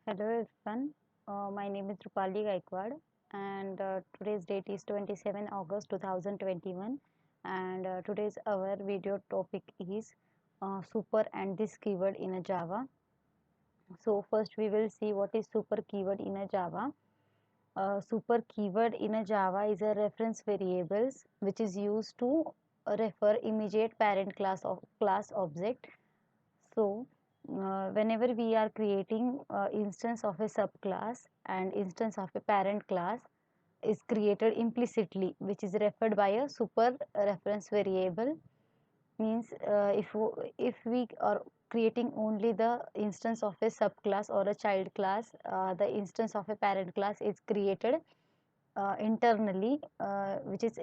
Hello everyone, my name is Rupali Gaikwad and today's date is 27 August 2021 and today's our video topic is super and this keyword in a Java. So first we will see what is super keyword in a Java. Super keyword in a Java is a reference variables which is used to refer immediate parent class object. So whenever we are creating instance of a subclass and instance of a parent class is created implicitly, which is referred by a super reference variable. Means if we are creating only the instance of a subclass or a child class, the instance of a parent class is created internally, which is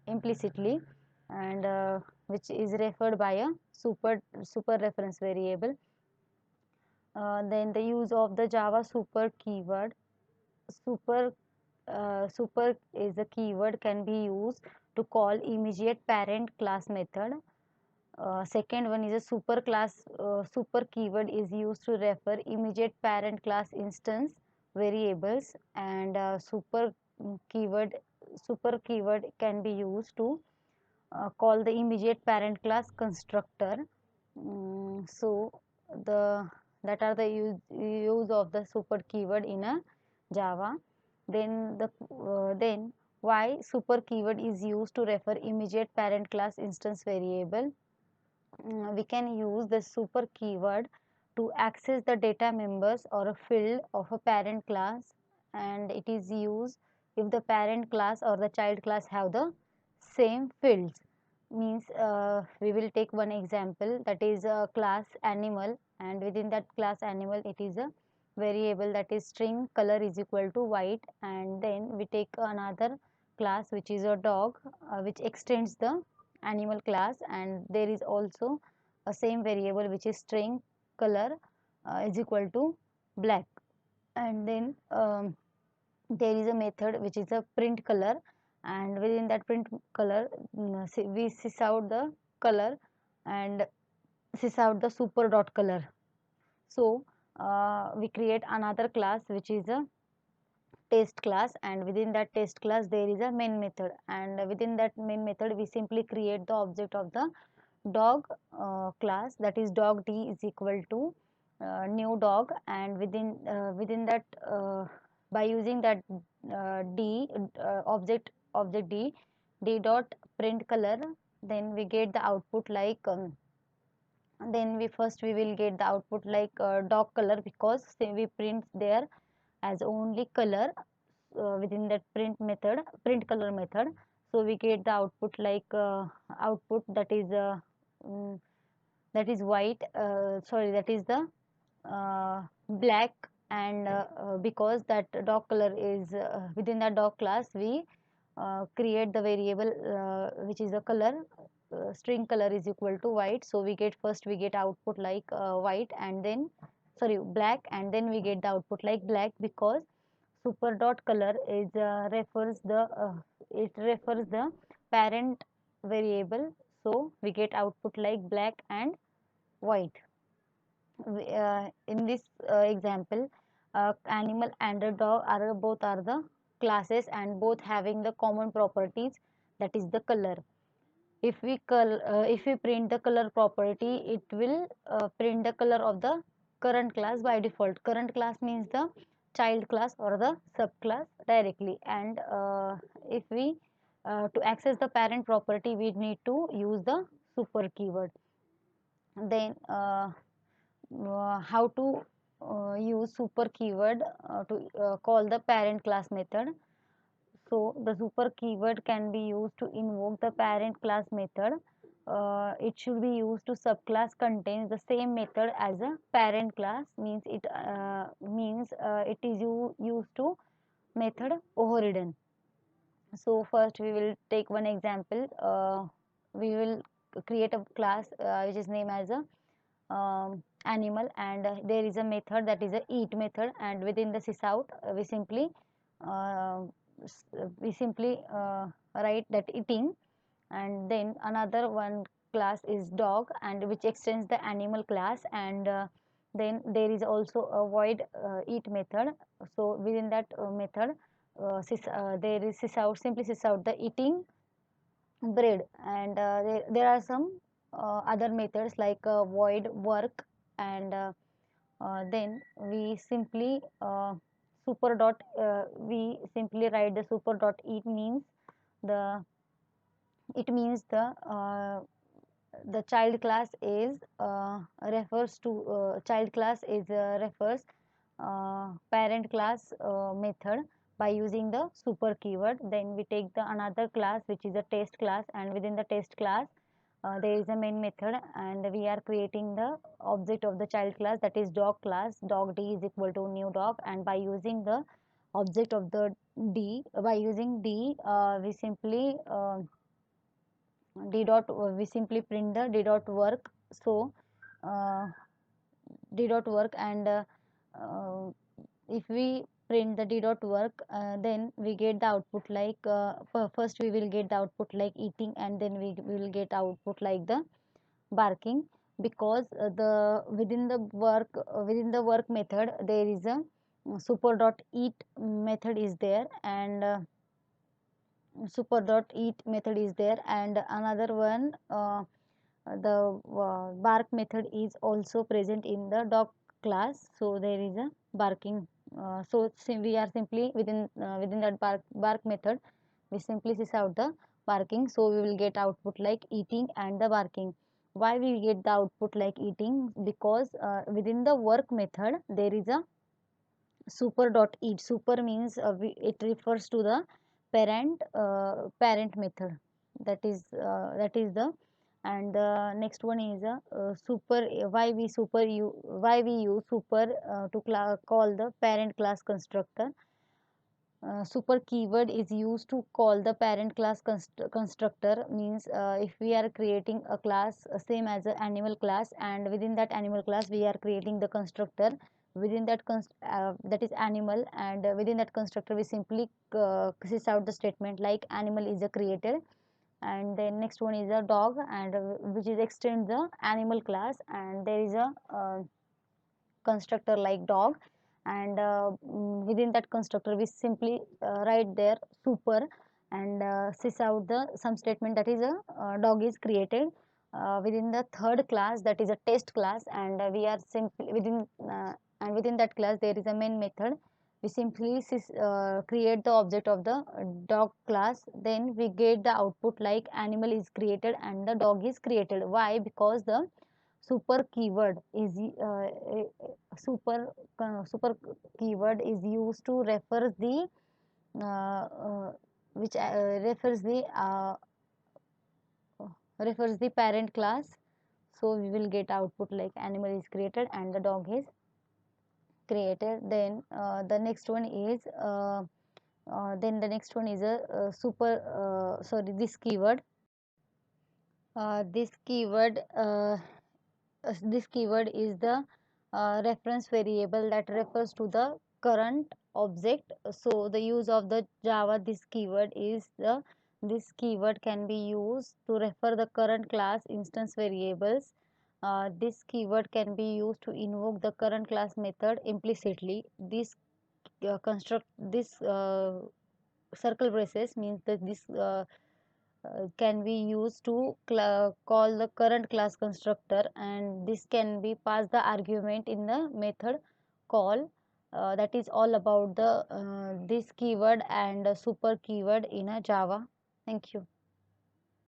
implicitly, and which is referred by a super reference variable. Then the use of the Java super keyword. Super super is a keyword can be used to call immediate parent class method. Second one is a super class. Super keyword is used to refer immediate parent class instance variables, and super keyword can be used to call the immediate parent class constructor. So the that are the use of the super keyword in a Java. Then why super keyword is used to refer immediate parent class instance variable. We can use the super keyword to access the data members or a field of a parent class, and it is used if the parent class or the child class have the same fields. Means we will take one example, that is a class animal, and within that class animal it is a variable that is string color is equal to white, and then we take another class which is a dog, which extends the animal class, and there is also a same variable which is string color is equal to black. And then there is a method which is a print color, and within that print color, we sys out the color and sys out the super dot color. So we create another class which is a test class, and within that test class there is a main method, and within that main method we simply create the object of the dog class, that is dog d is equal to new dog, and within that by using that d object d dot print color, then we get the output like then we will get the output like dog color, because we print there as only color within that print color method. So we get the output like output mm, that is white, sorry, that is the black, and because that dog color is within that dog class, we create the variable which is a color, string color is equal to white. So we get first we get output like white, and then sorry black, and then we get the output like black, because super dot color is it refers the parent variable. So we get output like black and white. In this example, animal and a dog are both are the classes, and both having the common properties, that is the color. If we print the color property, it will print the color of the current class by default. Current class means the child class or the subclass directly, and if we to access the parent property, we need to use the super keyword. Then how to use super keyword to call the parent class method. So the super keyword can be used to invoke the parent class method. It should be used to subclass contains the same method as a parent class. Means it is used to method overridden. So first we will take one example. We will create a class which is named as a animal, and there is a method that is a eat method, and within the sysout uh, we simply write that eating, and then another one class is dog, and which extends the animal class, and Then there is also a void eat method. So within that method, there is sysout, simply sysout the eating bread. And there are some other methods like void work. And then we simply we simply write the super dot eat means the it means the child class is refers to child class is refers parent class method by using the super keyword. Then we take the another class which is a test class, and within the test class there is a main method, and we are creating the object of the child class, that is dog class. Dog d is equal to new dog, and by using the object of the d, by using d we simply d dot we simply print the d dot work. So uh, d dot work, and uh, if we print the d dot work, then we get the output like first we will get the output like eating, and then we will get output like the barking. Because the within the work method there is a super dot eat method is there, and super dot eat method is there, and another one the bark method is also present in the dog class. So there is a barking. We are simply within that bark method, we simply sys out the barking. So we will get output like eating and the barking. Why we get the output like eating? Because within the work method there is a super dot eat. Super means it refers to the parent method. That is the. And the next one is a super. Why we use super to call the parent class constructor. Super keyword is used to call the parent class constructor. Means if we are creating a class same as an animal class, and within that animal class we are creating the constructor within that that is animal, and within that constructor we simply sys out the statement like animal is a created. And then next one is a dog, and which is extend the animal class, and there is a constructor like dog. And within that constructor we simply write there super, and sys out the some statement that is a dog is created within the third class, that is a test class. And we are simply within that class there is a main method. We simply create the object of the dog class. Then we get the output like animal is created and the dog is created. Why? Because the super keyword is super keyword is used to refer the which refers the parent class. So we will get output like animal is created and the dog is created. Then the next one is a super sorry this keyword. This keyword this keyword is the reference variable that refers to the current object. So the use of the Java this keyword is the this keyword can be used to refer the current class instance variables. This keyword can be used to invoke the current class method implicitly. This construct this circle braces means that this can be used to call the current class constructor, and this can be passed the argument in the method call. That is all about the this keyword and super keyword in a Java. Thank you.